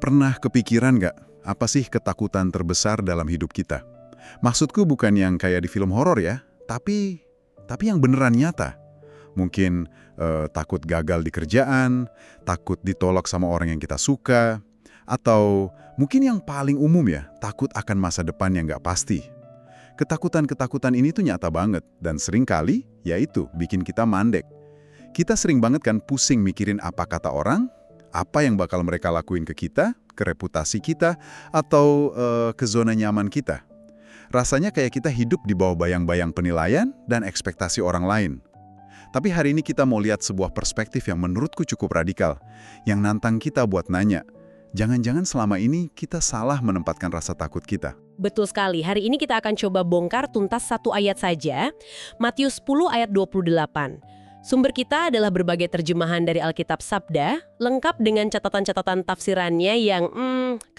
Pernah kepikiran nggak, apa sih ketakutan terbesar dalam hidup kita? Maksudku bukan yang kayak di film horor ya, tapi yang beneran nyata. Mungkin takut gagal di kerjaan, takut ditolak sama orang yang kita suka, atau mungkin yang paling umum ya, takut akan masa depan yang nggak pasti. Ketakutan-ketakutan ini tuh nyata banget, dan seringkali, yaitu bikin kita mandek. Kita sering banget kan pusing mikirin apa kata orang, apa yang bakal mereka lakuin ke kita, ke reputasi kita, atau ke zona nyaman kita. Rasanya kayak kita hidup di bawah bayang-bayang penilaian dan ekspektasi orang lain. Tapi hari ini kita mau lihat sebuah perspektif yang menurutku cukup radikal, yang nantang kita buat nanya, jangan-jangan selama ini kita salah menempatkan rasa takut kita. Betul sekali. Hari ini kita akan coba bongkar tuntas satu ayat saja, Matius 10 ayat 28. Sumber kita adalah berbagai terjemahan dari Alkitab Sabda, lengkap dengan catatan-catatan tafsirannya yang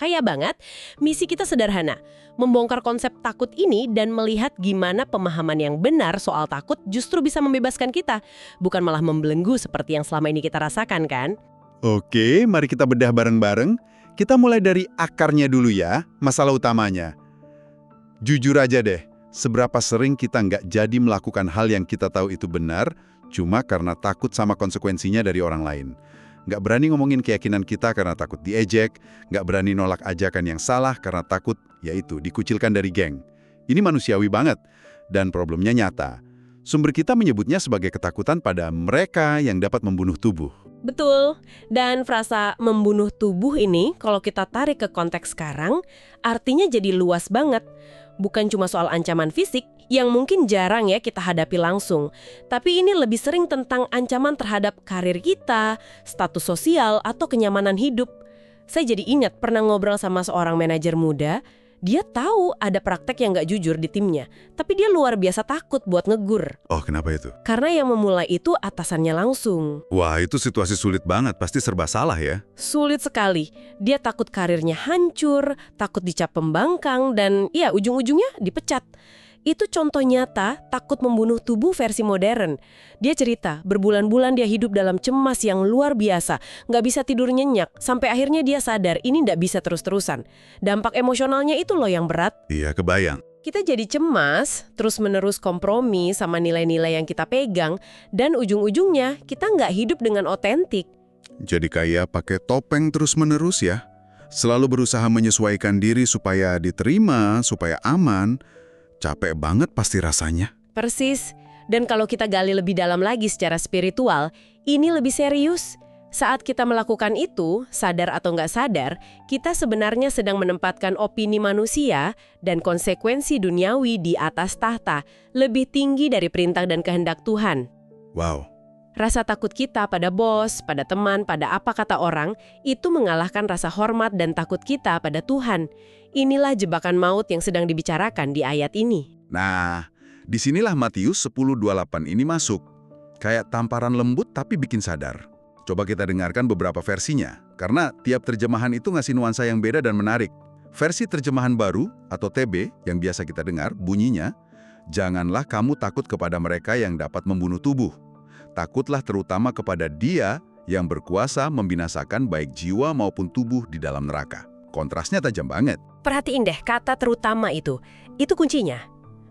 kaya banget. Misi kita sederhana, membongkar konsep takut ini dan melihat gimana pemahaman yang benar soal takut justru bisa membebaskan kita, bukan malah membelenggu seperti yang selama ini kita rasakan kan? Oke, mari kita bedah bareng-bareng. Kita mulai dari akarnya dulu ya, masalah utamanya. Jujur aja deh, seberapa sering kita nggak jadi melakukan hal yang kita tahu itu benar, cuma karena takut sama konsekuensinya dari orang lain. Nggak berani ngomongin keyakinan kita karena takut diejek, nggak berani nolak ajakan yang salah karena takut, yaitu dikucilkan dari geng. Ini manusiawi banget, dan problemnya nyata. Sumber kita menyebutnya sebagai ketakutan pada mereka yang dapat membunuh tubuh. Betul, dan frasa membunuh tubuh ini kalau kita tarik ke konteks sekarang, artinya jadi luas banget. Bukan cuma soal ancaman fisik, yang mungkin jarang ya kita hadapi langsung. Tapi ini lebih sering tentang ancaman terhadap karir kita, status sosial, atau kenyamanan hidup. Saya jadi ingat pernah ngobrol sama seorang manajer muda, dia tahu ada praktek yang nggak jujur di timnya, tapi dia luar biasa takut buat ngegur. Oh, kenapa itu? Karena yang memulai itu atasannya langsung. Wah, itu situasi sulit banget, pasti serba salah ya. Sulit sekali. Dia takut karirnya hancur, takut dicap pembangkang, dan ya ujung-ujungnya dipecat. Itu contoh nyata takut membunuh tubuh versi modern. Dia cerita, berbulan-bulan dia hidup dalam cemas yang luar biasa. Nggak bisa tidur nyenyak, sampai akhirnya dia sadar ini nggak bisa terus-terusan. Dampak emosionalnya itu loh yang berat. Iya, kebayang. Kita jadi cemas, terus-menerus kompromi sama nilai-nilai yang kita pegang, dan ujung-ujungnya kita nggak hidup dengan otentik. Jadi kayak pakai topeng terus-menerus ya. Selalu berusaha menyesuaikan diri supaya diterima, supaya aman. Capek banget pasti rasanya. Persis. Dan kalau kita gali lebih dalam lagi secara spiritual, ini lebih serius. Saat kita melakukan itu, sadar atau nggak sadar, kita sebenarnya sedang menempatkan opini manusia dan konsekuensi duniawi di atas tahta, lebih tinggi dari perintah dan kehendak Tuhan. Wow. Rasa takut kita pada bos, pada teman, pada apa kata orang, itu mengalahkan rasa hormat dan takut kita pada Tuhan. Inilah jebakan maut yang sedang dibicarakan di ayat ini. Nah, disinilah Matius 10:28 ini masuk. Kayak tamparan lembut tapi bikin sadar. Coba kita dengarkan beberapa versinya, karena tiap terjemahan itu ngasih nuansa yang beda dan menarik. Versi terjemahan baru, atau TB, yang biasa kita dengar, bunyinya, janganlah kamu takut kepada mereka yang dapat membunuh tubuh. Takutlah terutama kepada Dia yang berkuasa membinasakan baik jiwa maupun tubuh di dalam neraka. Kontrasnya tajam banget. Perhatiin deh kata terutama itu kuncinya.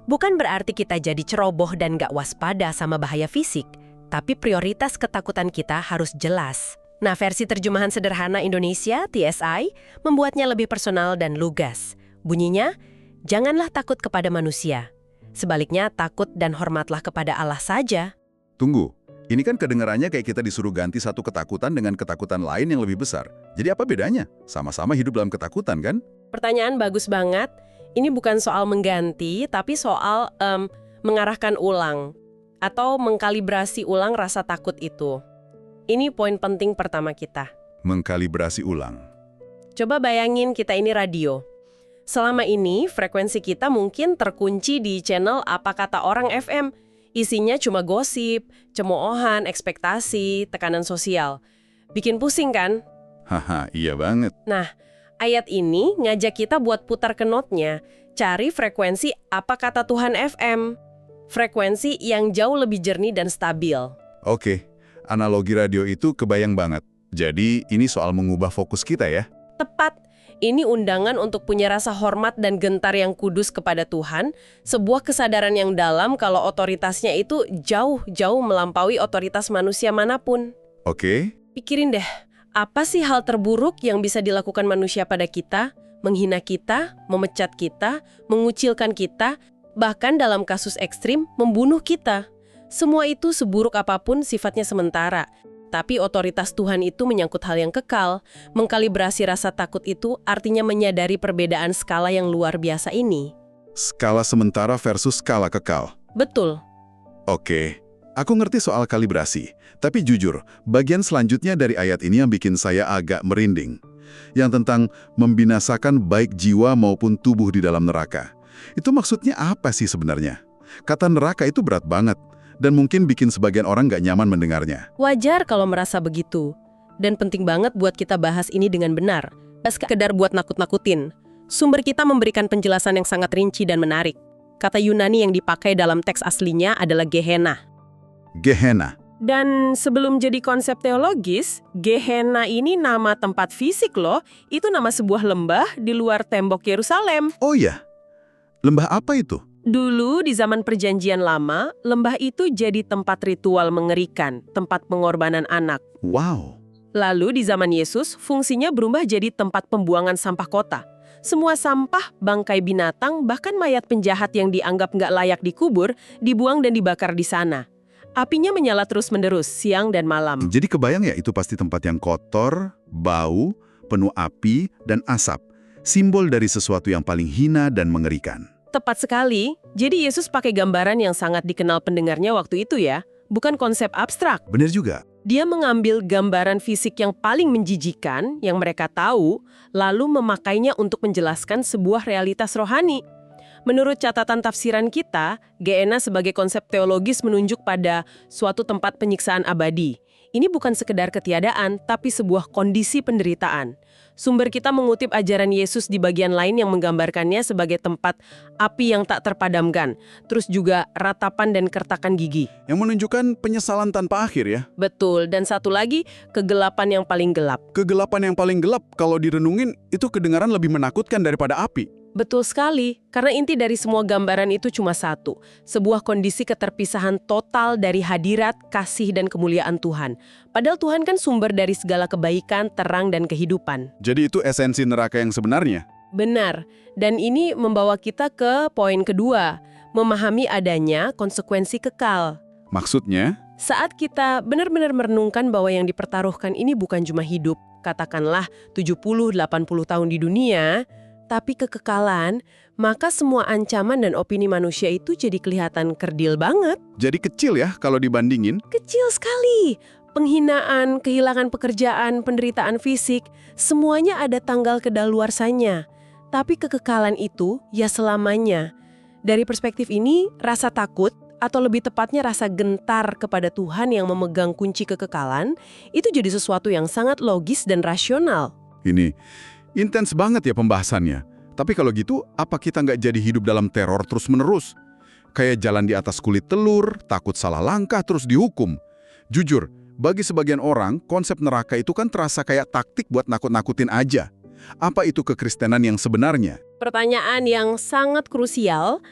Bukan berarti kita jadi ceroboh dan gak waspada sama bahaya fisik, tapi prioritas ketakutan kita harus jelas. Nah, versi terjemahan sederhana Indonesia, TSI, membuatnya lebih personal dan lugas. Bunyinya, janganlah takut kepada manusia. Sebaliknya, takut dan hormatlah kepada Allah saja. Tunggu, ini kan kedengarannya kayak kita disuruh ganti satu ketakutan dengan ketakutan lain yang lebih besar. Jadi apa bedanya? Sama-sama hidup dalam ketakutan kan? Pertanyaan bagus banget. Ini bukan soal mengganti, tapi soal mengarahkan ulang atau mengkalibrasi ulang rasa takut itu. Ini poin penting pertama kita. Mengkalibrasi ulang. Coba bayangin kita ini radio. Selama ini frekuensi kita mungkin terkunci di channel apa kata orang FM. Isinya cuma gosip, cemoohan, ekspektasi, tekanan sosial. Bikin pusing kan? Haha, iya banget. Nah, ayat ini ngajak kita buat putar ke notnya, cari frekuensi apa kata Tuhan FM. Frekuensi yang jauh lebih jernih dan stabil. Oke, analogi radio itu kebayang banget. Jadi ini soal mengubah fokus kita ya. Tepat. Ini undangan untuk punya rasa hormat dan gentar yang kudus kepada Tuhan, sebuah kesadaran yang dalam kalau otoritasnya itu jauh-jauh melampaui otoritas manusia manapun. Oke. Pikirin deh, apa sih hal terburuk yang bisa dilakukan manusia pada kita? Menghina kita, memecat kita, mengucilkan kita, bahkan dalam kasus ekstrim, membunuh kita. Semua itu seburuk apapun sifatnya sementara. Tapi otoritas Tuhan itu menyangkut hal yang kekal. Mengkalibrasi rasa takut itu artinya menyadari perbedaan skala yang luar biasa ini. Skala sementara versus skala kekal. Betul. Oke, aku ngerti soal kalibrasi. Tapi jujur, bagian selanjutnya dari ayat ini yang bikin saya agak merinding. Yang tentang membinasakan baik jiwa maupun tubuh di dalam neraka. Itu maksudnya apa sih sebenarnya? Kata neraka itu berat banget. Dan mungkin bikin sebagian orang nggak nyaman mendengarnya. Wajar kalau merasa begitu. Dan penting banget buat kita bahas ini dengan benar. Gak sekedar buat nakut-nakutin. Sumber kita memberikan penjelasan yang sangat rinci dan menarik. Kata Yunani yang dipakai dalam teks aslinya adalah Gehenna. Gehenna. Dan sebelum jadi konsep teologis, Gehenna ini nama tempat fisik loh. Itu nama sebuah lembah di luar tembok Yerusalem. Oh ya? Lembah apa itu? Dulu di zaman Perjanjian Lama, lembah itu jadi tempat ritual mengerikan, tempat pengorbanan anak. Wow. Lalu di zaman Yesus, fungsinya berubah jadi tempat pembuangan sampah kota. Semua sampah, bangkai binatang, bahkan mayat penjahat yang dianggap nggak layak dikubur, dibuang dan dibakar di sana. Apinya menyala terus-menerus, siang dan malam. Jadi kebayang ya itu pasti tempat yang kotor, bau, penuh api, dan asap. Simbol dari sesuatu yang paling hina dan mengerikan. Tepat sekali. Jadi Yesus pakai gambaran yang sangat dikenal pendengarnya waktu itu ya. Bukan konsep abstrak. Benar juga. Dia mengambil gambaran fisik yang paling menjijikan, yang mereka tahu, lalu memakainya untuk menjelaskan sebuah realitas rohani. Menurut catatan tafsiran kita, Gehenna sebagai konsep teologis menunjuk pada suatu tempat penyiksaan abadi. Ini bukan sekedar ketiadaan, tapi sebuah kondisi penderitaan. Sumber kita mengutip ajaran Yesus di bagian lain yang menggambarkannya sebagai tempat api yang tak terpadamkan, terus juga ratapan dan kertakan gigi. Yang menunjukkan penyesalan tanpa akhir ya. Betul, dan satu lagi, kegelapan yang paling gelap. Kegelapan yang paling gelap kalau direnungin itu kedengaran lebih menakutkan daripada api. Betul sekali, karena inti dari semua gambaran itu cuma satu, sebuah kondisi keterpisahan total dari hadirat, kasih, dan kemuliaan Tuhan. Padahal Tuhan kan sumber dari segala kebaikan, terang, dan kehidupan. Jadi itu esensi neraka yang sebenarnya? Benar, dan ini membawa kita ke poin kedua, memahami adanya konsekuensi kekal. Maksudnya? Saat kita benar-benar merenungkan bahwa yang dipertaruhkan ini bukan cuma hidup, katakanlah 70-80 tahun di dunia, tapi kekekalan, maka semua ancaman dan opini manusia itu jadi kelihatan kerdil banget. Jadi kecil ya kalau dibandingin? Kecil sekali. Penghinaan, kehilangan pekerjaan, penderitaan fisik, semuanya ada tanggal kedaluarsanya. Tapi kekekalan itu ya selamanya. Dari perspektif ini, rasa takut, atau lebih tepatnya rasa gentar kepada Tuhan yang memegang kunci kekekalan, itu jadi sesuatu yang sangat logis dan rasional. Ini intens banget ya pembahasannya. Tapi kalau gitu, apa kita nggak jadi hidup dalam teror terus-menerus? Kayak jalan di atas kulit telur, takut salah langkah terus dihukum. Jujur, bagi sebagian orang, konsep neraka itu kan terasa kayak taktik buat nakut-nakutin aja. Apa itu kekristenan yang sebenarnya? Pertanyaan yang sangat krusial,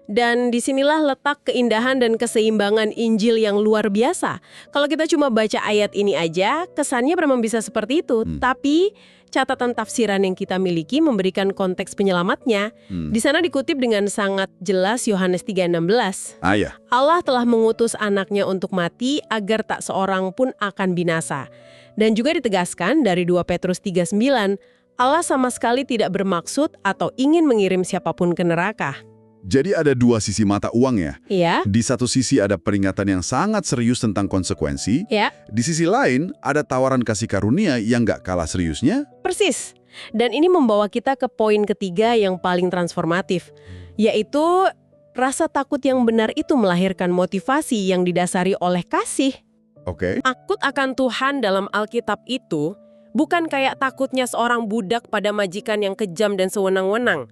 dan disinilah letak keindahan dan keseimbangan Injil yang luar biasa. Kalau kita cuma baca ayat ini aja, kesannya memang bisa seperti itu. Tapi catatan tafsiran yang kita miliki memberikan konteks penyelamatnya. Di sana dikutip dengan sangat jelas Yohanes 3:16. Ya. Allah telah mengutus anaknya untuk mati agar tak seorang pun akan binasa. Dan juga ditegaskan dari 2 Petrus 3:9, Allah sama sekali tidak bermaksud atau ingin mengirim siapapun ke neraka. Jadi ada dua sisi mata uang ya? Iya. Di satu sisi ada peringatan yang sangat serius tentang konsekuensi. Ya. Di sisi lain ada tawaran kasih karunia yang nggak kalah seriusnya. Persis. Dan ini membawa kita ke poin ketiga yang paling transformatif, yaitu rasa takut yang benar itu melahirkan motivasi yang didasari oleh kasih. Oke. Takut akan Tuhan dalam Alkitab itu bukan kayak takutnya seorang budak pada majikan yang kejam dan sewenang-wenang.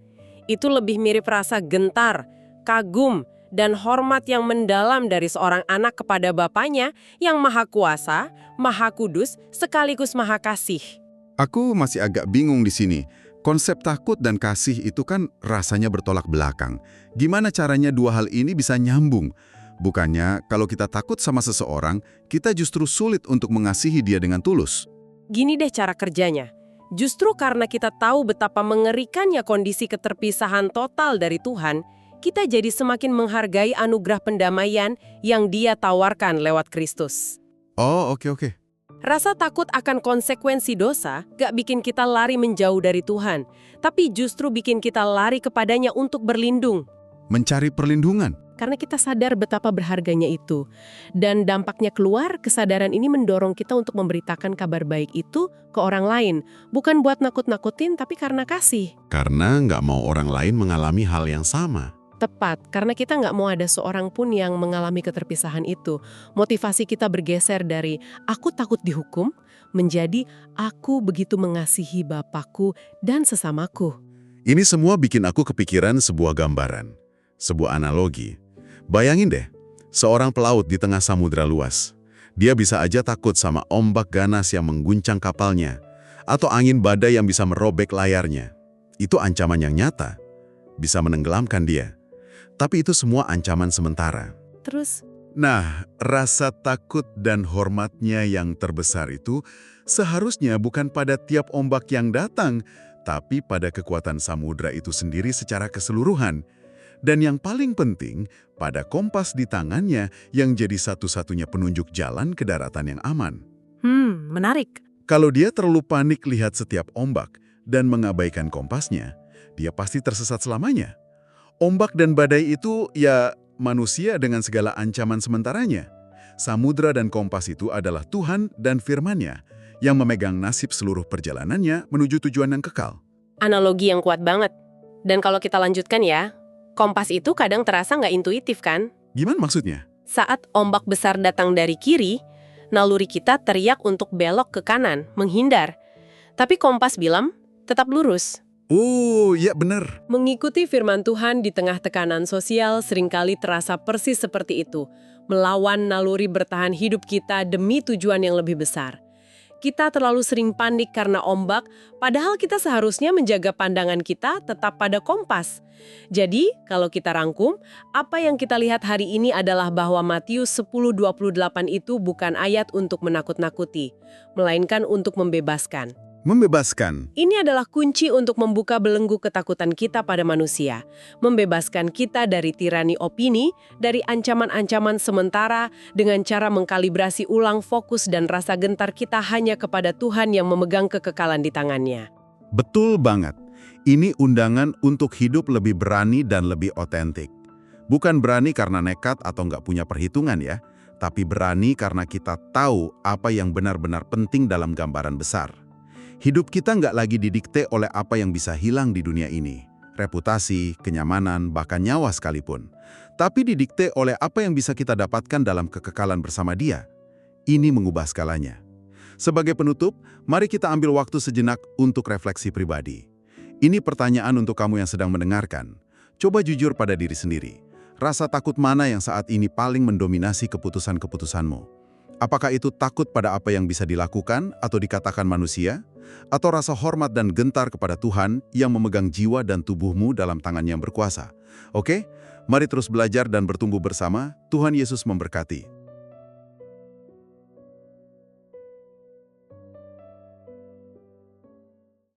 Itu lebih mirip rasa gentar, kagum, dan hormat yang mendalam dari seorang anak kepada bapaknya yang maha kuasa, maha kudus, sekaligus maha kasih. Aku masih agak bingung di sini. Konsep takut dan kasih itu kan rasanya bertolak belakang. Gimana caranya dua hal ini bisa nyambung? Bukannya kalau kita takut sama seseorang, kita justru sulit untuk mengasihi dia dengan tulus. Gini deh cara kerjanya. Justru karena kita tahu betapa mengerikannya kondisi keterpisahan total dari Tuhan, kita jadi semakin menghargai anugerah pendamaian yang Dia tawarkan lewat Kristus. Oh, oke. Rasa takut akan konsekuensi dosa gak bikin kita lari menjauh dari Tuhan, tapi justru bikin kita lari kepadanya untuk berlindung. Mencari perlindungan. Karena kita sadar betapa berharganya itu. Dan dampaknya keluar, kesadaran ini mendorong kita untuk memberitakan kabar baik itu ke orang lain. Bukan buat nakut-nakutin, tapi karena kasih. Karena nggak mau orang lain mengalami hal yang sama. Tepat, karena kita nggak mau ada seorang pun yang mengalami keterpisahan itu. Motivasi kita bergeser dari aku takut dihukum, menjadi aku begitu mengasihi Bapakku dan sesamaku. Ini semua bikin aku kepikiran sebuah gambaran, sebuah analogi. Bayangin deh, seorang pelaut di tengah samudera luas. Dia bisa aja takut sama ombak ganas yang mengguncang kapalnya, atau angin badai yang bisa merobek layarnya. Itu ancaman yang nyata, bisa menenggelamkan dia. Tapi itu semua ancaman sementara. Terus, Nah, rasa takut dan hormatnya yang terbesar itu seharusnya bukan pada tiap ombak yang datang, tapi pada kekuatan samudra itu sendiri secara keseluruhan. Dan yang paling penting, pada kompas di tangannya yang jadi satu-satunya penunjuk jalan ke daratan yang aman. menarik. Kalau dia terlalu panik lihat setiap ombak dan mengabaikan kompasnya, dia pasti tersesat selamanya. Ombak dan badai itu ya manusia dengan segala ancaman sementaranya. Samudra dan kompas itu adalah Tuhan dan firman-Nya yang memegang nasib seluruh perjalanannya menuju tujuan yang kekal. Analogi yang kuat banget. Dan kalau kita lanjutkan ya, kompas itu kadang terasa nggak intuitif kan? Gimana maksudnya? Saat ombak besar datang dari kiri, naluri kita teriak untuk belok ke kanan, menghindar. Tapi kompas bilang, tetap lurus. Oh, iya benar. Mengikuti firman Tuhan di tengah tekanan sosial seringkali terasa persis seperti itu, melawan naluri bertahan hidup kita demi tujuan yang lebih besar. Kita terlalu sering panik karena ombak, padahal kita seharusnya menjaga pandangan kita tetap pada kompas. Jadi, kalau kita rangkum, apa yang kita lihat hari ini adalah bahwa Matius 10:28 itu bukan ayat untuk menakut-nakuti, melainkan untuk membebaskan. Membebaskan. Ini adalah kunci untuk membuka belenggu ketakutan kita pada manusia, membebaskan kita dari tirani opini, dari ancaman-ancaman sementara, dengan cara mengkalibrasi ulang fokus dan rasa gentar kita hanya kepada Tuhan yang memegang kekekalan di tangannya. Betul banget. Ini undangan untuk hidup lebih berani dan lebih otentik. Bukan berani karena nekat atau nggak punya perhitungan ya, tapi berani karena kita tahu apa yang benar-benar penting dalam gambaran besar. Hidup kita nggak lagi didikte oleh apa yang bisa hilang di dunia ini. Reputasi, kenyamanan, bahkan nyawa sekalipun. Tapi didikte oleh apa yang bisa kita dapatkan dalam kekekalan bersama Dia. Ini mengubah skalanya. Sebagai penutup, mari kita ambil waktu sejenak untuk refleksi pribadi. Ini pertanyaan untuk kamu yang sedang mendengarkan. Coba jujur pada diri sendiri. Rasa takut mana yang saat ini paling mendominasi keputusan-keputusanmu? Apakah itu takut pada apa yang bisa dilakukan atau dikatakan manusia? Atau rasa hormat dan gentar kepada Tuhan yang memegang jiwa dan tubuhmu dalam tangan yang berkuasa? Oke, mari terus belajar dan bertumbuh bersama. Tuhan Yesus memberkati.